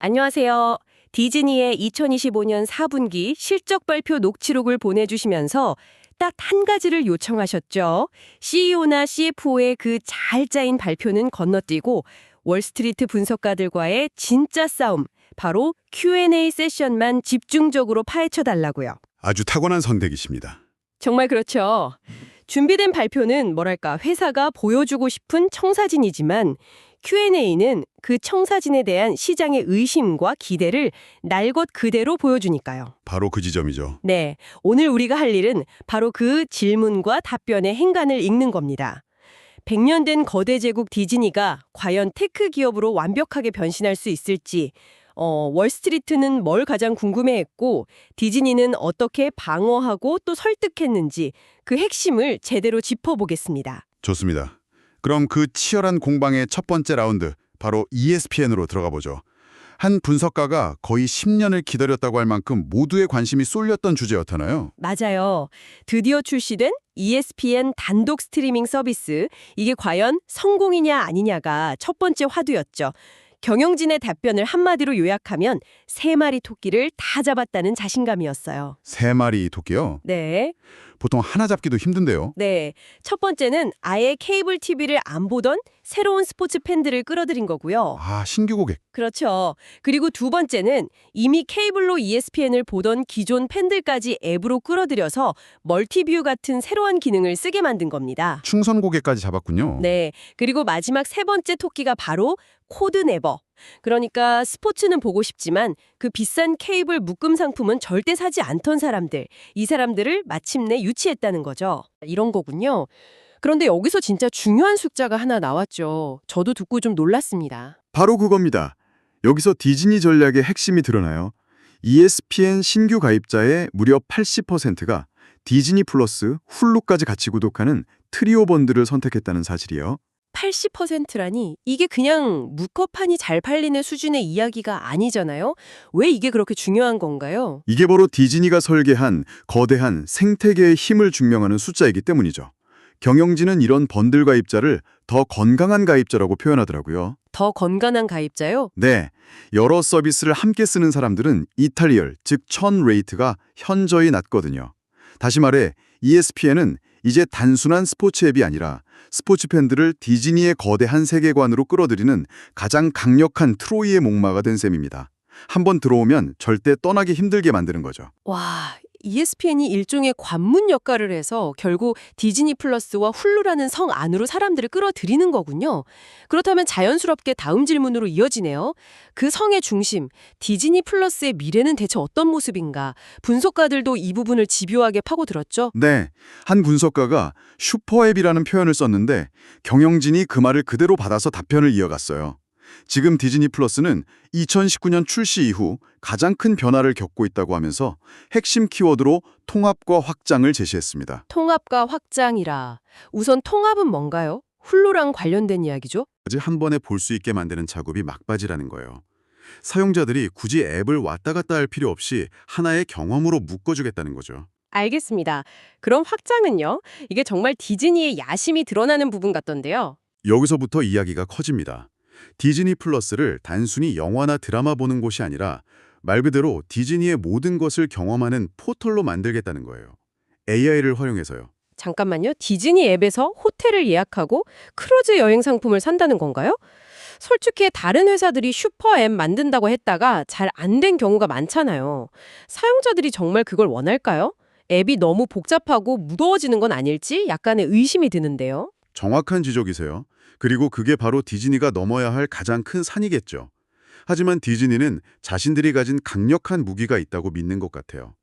안녕하세요. 디즈니의 2025년 4분기 실적 발표 녹취록을 보내주시면서 딱 한 가지를 요청하셨죠. CEO나 CFO의 그 잘 짜인 발표는 건너뛰고 월스트리트 분석가들과의 진짜 싸움, 바로 Q&A 세션만 집중적으로 파헤쳐달라고요. 아주 타고난 선택이십니다. 정말 그렇죠. 준비된 발표는 뭐랄까 회사가 보여주고 싶은 청사진이지만 Q&A는 그 청사진에 대한 시장의 의심과 기대를 날 것 그대로 보여주니까요. 바로 그 지점이죠. 네, 오늘 우리가 할 일은 바로 그 질문과 답변의 행간을 읽는 겁니다. 100년 된 거대 제국 디즈니가 과연 테크 기업으로 완벽하게 변신할 수 있을지, 월스트리트는 뭘 가장 궁금해했고 디즈니는 어떻게 방어하고 또 설득했는지 그 핵심을 제대로 짚어보겠습니다. 좋습니다. 그럼 그 치열한 공방의 첫 번째 라운드, 바로 ESPN으로 들어가 보죠. 한 분석가가 거의 10년을 기다렸다고 할 만큼 모두의 관심이 쏠렸던 주제였잖아요. 맞아요. 드디어 출시된 ESPN 단독 스트리밍 서비스, 이게 과연 성공이냐 아니냐가 첫 번째 화두였죠. 경영진의 답변을 한마디로 요약하면 3마리 토끼를 다 잡았다는 자신감이었어요. 3마리 토끼요? 네. 보통 하나 잡기도 힘든데요. 네. 첫 번째는 아예 케이블 TV를 안 보던 새로운 스포츠 팬들을 끌어들인 거고요. 아, 신규 고객. 그렇죠. 그리고 두 번째는 이미 케이블로 ESPN을 보던 기존 팬들까지 앱으로 끌어들여서 멀티뷰 같은 새로운 기능을 쓰게 만든 겁니다. 충선 고객까지 잡았군요. 네. 그리고 마지막 세 번째 토끼가 바로 코드 네버. 그러니까 스포츠는 보고 싶지만 그 비싼 케이블 묶음 상품은 절대 사지 않던 사람들. 이 사람들을 마침내 유치했다는 거죠. 이런 거군요. 그런데 여기서 진짜 중요한 숫자가 하나 나왔죠. 저도 듣고 좀 놀랐습니다. 바로 그겁니다. 여기서 디즈니 전략의 핵심이 드러나요. ESPN 신규 가입자의 무려 80%가 디즈니 플러스, 훌루까지 같이 구독하는 트리오 번들을 선택했다는 사실이요. 80%라니 이게 그냥 무커판이 잘 팔리는 수준의 이야기가 아니잖아요. 왜 이게 그렇게 중요한 건가요? 이게 바로 디즈니가 설계한 거대한 생태계의 힘을 증명하는 숫자이기 때문이죠. 경영진은 이런 번들 가입자를 더 건강한 가입자라고 표현하더라고요. 더 건강한 가입자요? 네, 여러 서비스를 함께 쓰는 사람들은 이탈리얼, 즉 천 레이트가 현저히 낮거든요. 다시 말해 ESPN은 이제 단순한 스포츠 앱이 아니라 스포츠 팬들을 디즈니의 거대한 세계관으로 끌어들이는 가장 강력한 트로이의 목마가 된 셈입니다. 한번 들어오면 절대 떠나기 힘들게 만드는 거죠. 와, ESPN이 일종의 관문 역할을 해서 결국 디즈니 플러스와 훌루라는 성 안으로 사람들을 끌어들이는 거군요. 그렇다면 자연스럽게 다음 질문으로 이어지네요. 그 성의 중심, 디즈니 플러스의 미래는 대체 어떤 모습인가? 분석가들도 이 부분을 집요하게 파고들었죠. 네, 한 분석가가 슈퍼앱이라는 표현을 썼는데 경영진이 그 말을 그대로 받아서 답변을 이어갔어요. 지금 디즈니 플러스는 2019년 출시 이후 가장 큰 변화를 겪고 있다고 하면서 핵심 키워드로 통합과 확장을 제시했습니다. 통합과 확장이라. 우선 통합은 뭔가요? 훌루랑 관련된 이야기죠? 아직 한 번에 볼 수 있게 만드는 작업이 막바지라는 거예요. 사용자들이 굳이 앱을 왔다 갔다 할 필요 없이 하나의 경험으로 묶어주겠다는 거죠. 알겠습니다. 그럼 확장은요? 이게 정말 디즈니의 야심이 드러나는 부분 같던데요. 여기서부터 이야기가 커집니다. 디즈니 플러스를 단순히 영화나 드라마 보는 곳이 아니라 말 그대로 디즈니의 모든 것을 경험하는 포털로 만들겠다는 거예요. AI를 활용해서요. 잠깐만요. 디즈니 앱에서 호텔을 예약하고 크루즈 여행 상품을 산다는 건가요? 솔직히 다른 회사들이 슈퍼 앱 만든다고 했다가 잘 안 된 경우가 많잖아요. 사용자들이 정말 그걸 원할까요? 앱이 너무 복잡하고 무거워지는 건 아닐지 약간의 의심이 드는데요. 정확한 지적이세요. 그리고 그게 바로 디즈니가 넘어야 할 가장 큰 산이겠죠. 하지만 디즈니는 자신들이 가진 강력한 무기가 있다고 믿는 것 같아요.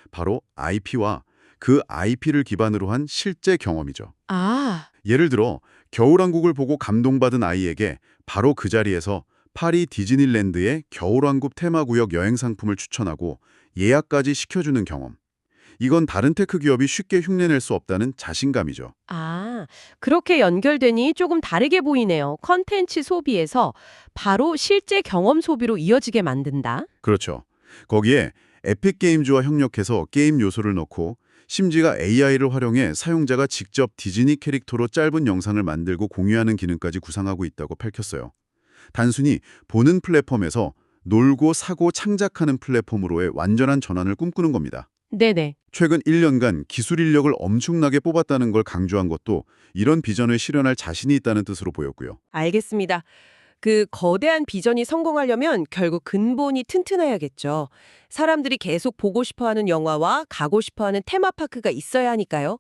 바로 IP와 그 IP를 기반으로 한 실제 경험이죠. 아, 예를 들어 겨울왕국을 보고 감동받은 아이에게 바로 그 자리에서 파리 디즈니랜드의 겨울왕국 테마구역 여행 상품을 추천하고 예약까지 시켜주는 경험. 이건 다른 테크 기업이 쉽게 흉내낼 수 없다는 자신감이죠. 그렇게 연결되니 조금 다르게 보이네요. 컨텐츠 소비에서 바로 실제 경험 소비로 이어지게 만든다. 그렇죠. 거기에 에픽 게임즈와 협력해서 게임 요소를 넣고 심지어 AI를 활용해 사용자가 직접 디즈니 캐릭터로 짧은 영상을 만들고 공유하는 기능까지 구상하고 있다고 밝혔어요. 단순히 보는 플랫폼에서 놀고 사고 창작하는 플랫폼으로의 완전한 전환을 꿈꾸는 겁니다. 네네. 최근 1년간 기술 인력을 엄청나게 뽑았다는 걸 강조한 것도 이런 비전을 실현할 자신이 있다는 뜻으로 보였고요. 알겠습니다. 그 거대한 비전이 성공하려면 결국 근본이 튼튼해야겠죠. 사람들이 계속 보고 싶어하는 영화와 가고 싶어하는 테마파크가 있어야 하니까요.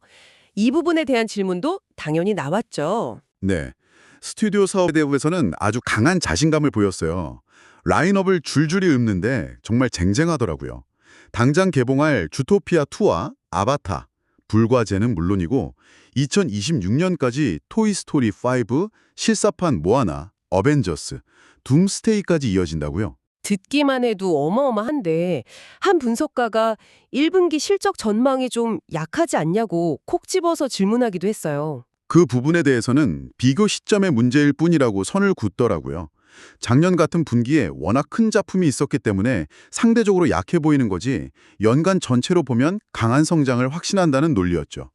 이 부분에 대한 질문도 당연히 나왔죠. 네. 스튜디오 사업에 대해서는 아주 강한 자신감을 보였어요. 라인업을 줄줄이 읊는데 정말 쟁쟁하더라고요. 당장 개봉할 주토피아2와 아바타, 불과제는 물론이고 2026년까지 토이스토리 5, 실사판 모아나, 어벤져스, 둠스테이까지 이어진다고요? 듣기만 해도 어마어마한데 한 분석가가 1분기 실적 전망이 좀 약하지 않냐고 콕 집어서 질문하기도 했어요. 그 부분에 대해서는 비교 시점의 문제일 뿐이라고 선을 긋더라고요. 작년 같은 분기에 워낙 큰 작품이 있었기 때문에 상대적으로 약해 보이는 거지 연간 전체로 보면 강한 성장을 확신한다는 논리였죠.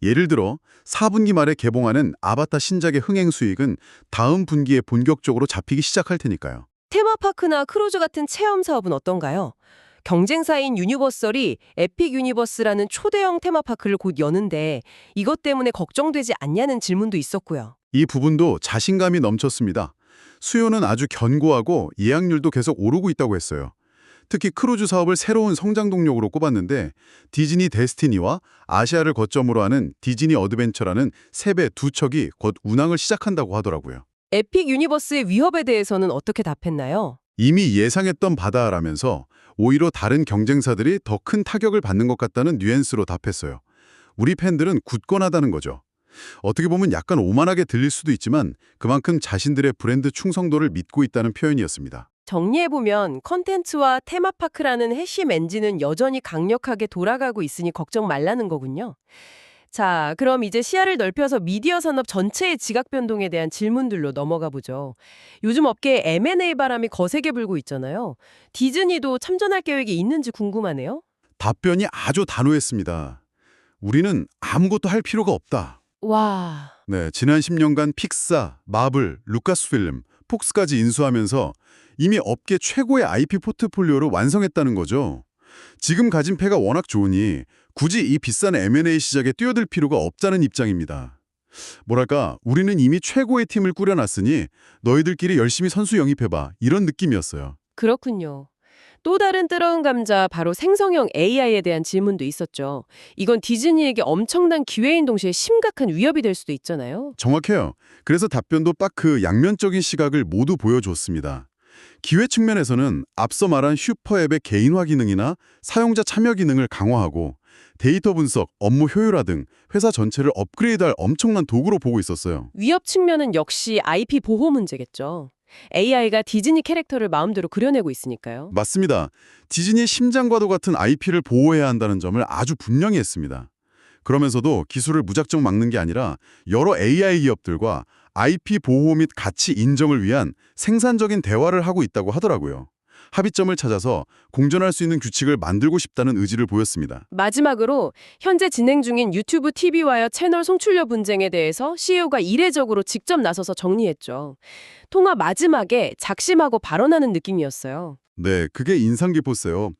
예를 들어 4분기 말에 개봉하는 아바타 신작의 흥행 수익은 다음 분기에 본격적으로 잡히기 시작할 테니까요. 테마파크나 크루즈 같은 체험 사업은 어떤가요? 경쟁사인 유니버설이 에픽 유니버스라는 초대형 테마파크를 곧 여는데 이것 때문에 걱정되지 않냐는 질문도 있었고요. 이 부분도 자신감이 넘쳤습니다. 수요는 아주 견고하고 예약률도 계속 오르고 있다고 했어요. 특히 크루즈 사업을 새로운 성장 동력으로 꼽았는데 디즈니 데스티니와 아시아를 거점으로 하는 디즈니 어드벤처라는 세 배 두 척이 곧 운항을 시작한다고 하더라고요. 에픽 유니버스의 위협에 대해서는 어떻게 답했나요? 이미 예상했던 바다라면서 오히려 다른 경쟁사들이 더 큰 타격을 받는 것 같다는 뉘앙스로 답했어요. 우리 팬들은 굳건하다는 거죠. 어떻게 보면 약간 오만하게 들릴 수도 있지만 그만큼 자신들의 브랜드 충성도를 믿고 있다는 표현이었습니다. 정리해보면 컨텐츠와 테마파크라는 핵심 엔진은 여전히 강력하게 돌아가고 있으니 걱정 말라는 거군요. 자, 그럼 이제 시야를 넓혀서 미디어 산업 전체의 지각 변동에 대한 질문들로 넘어가 보죠. 요즘 업계에 M&A 바람이 거세게 불고 있잖아요. 디즈니도 참전할 계획이 있는지 궁금하네요. 답변이 아주 단호했습니다. 우리는 아무것도 할 필요가 없다. 와, 네, 지난 10년간 픽사, 마블, 루카스필름, 폭스까지 인수하면서 이미 업계 최고의 IP 포트폴리오를 완성했다는 거죠. 지금 가진 패가 워낙 좋으니 굳이 이 비싼 M&A 시장에 뛰어들 필요가 없다는 입장입니다. 뭐랄까, 우리는 이미 최고의 팀을 꾸려놨으니 너희들끼리 열심히 선수 영입해봐. 이런 느낌이었어요. 그렇군요. 또 다른 뜨거운 감자 바로 생성형 AI에 대한 질문도 있었죠. 이건 디즈니에게 엄청난 기회인 동시에 심각한 위협이 될 수도 있잖아요. 정확해요. 그래서 답변도 딱 그 양면적인 시각을 모두 보여줬습니다. 기회 측면에서는 앞서 말한 슈퍼앱의 개인화 기능이나 사용자 참여 기능을 강화하고 데이터 분석, 업무 효율화 등 회사 전체를 업그레이드할 엄청난 도구로 보고 있었어요. 위협 측면은 역시 IP 보호 문제겠죠. AI가 디즈니 캐릭터를 마음대로 그려내고 있으니까요. 맞습니다. 디즈니의 심장과도 같은 IP를 보호해야 한다는 점을 아주 분명히 했습니다. 그러면서도 기술을 무작정 막는 게 아니라 여러 AI 기업들과 IP 보호 및 가치 인정을 위한 생산적인 대화를 하고 있다고 하더라고요. 합의점을 찾아서 공존할 수 있는 규칙을 만들고 싶다는 의지를 보였습니다. 마지막으로 현재 진행 중인 유튜브 TV와의 채널 송출료 분쟁에 대해서 CEO가 이례적으로 직접 나서서 정리했죠. 통화 마지막에 작심하고 발언하는 느낌이었어요. 네, 그게 인상 깊었어요.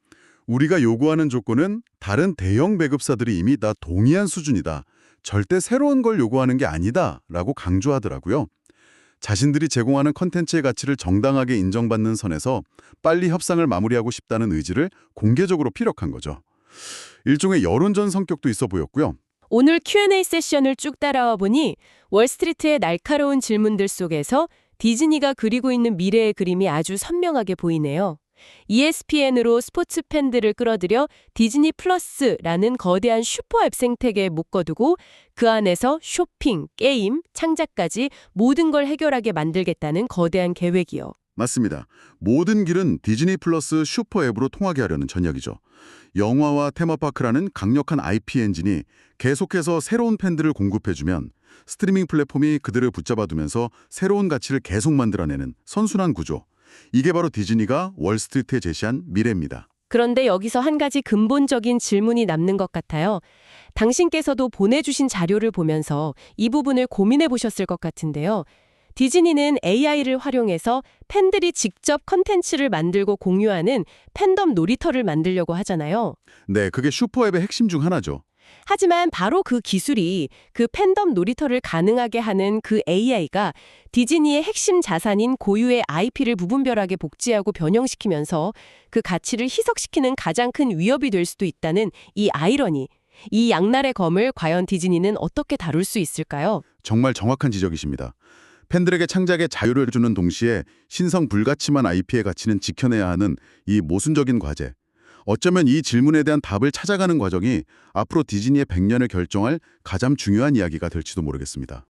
우리가 요구하는 조건은 다른 대형 배급사들이 이미 다 동의한 수준이다. 절대 새로운 걸 요구하는 게 아니다. 라고 강조하더라고요. 자신들이 제공하는 컨텐츠의 가치를 정당하게 인정받는 선에서 빨리 협상을 마무리하고 싶다는 의지를 공개적으로 피력한 거죠. 일종의 여론전 성격도 있어 보였고요. 오늘 Q&A 세션을 쭉 따라와 보니 월스트리트의 날카로운 질문들 속에서 디즈니가 그리고 있는 미래의 그림이 아주 선명하게 보이네요. ESPN으로 스포츠 팬들을 끌어들여 디즈니 플러스라는 거대한 슈퍼앱 생태계에 묶어두고 그 안에서 쇼핑, 게임, 창작까지 모든 걸 해결하게 만들겠다는 거대한 계획이요. 맞습니다. 모든 길은 디즈니 플러스 슈퍼앱으로 통하게 하려는 전략이죠. 영화와 테마파크라는 강력한 IP 엔진이 계속해서 새로운 팬들을 공급해주면 스트리밍 플랫폼이 그들을 붙잡아두면서 새로운 가치를 계속 만들어내는 선순환 구조. 이게 바로 디즈니가 월스트리트에 제시한 미래입니다. 그런데 여기서 한 가지 근본적인 질문이 남는 것 같아요. 당신께서도 보내주신 자료를 보면서 이 부분을 고민해 보셨을 것 같은데요. 디즈니는 AI를 활용해서 팬들이 직접 컨텐츠를 만들고 공유하는 팬덤 놀이터를 만들려고 하잖아요. 네, 그게 슈퍼앱의 핵심 중 하나죠. 하지만 바로 그 기술이 그 팬덤 놀이터를 가능하게 하는 그 AI가 디즈니의 핵심 자산인 고유의 IP를 부분별하게 복제하고 변형시키면서 그 가치를 희석시키는 가장 큰 위협이 될 수도 있다는 이 아이러니, 이 양날의 검을 과연 디즈니는 어떻게 다룰 수 있을까요? 정말 정확한 지적이십니다. 팬들에게 창작의 자유를 주는 동시에 신성 불가침한 IP의 가치는 지켜내야 하는 이 모순적인 과제. 어쩌면 이 질문에 대한 답을 찾아가는 과정이 앞으로 디즈니의 100년을 결정할 가장 중요한 이야기가 될지도 모르겠습니다.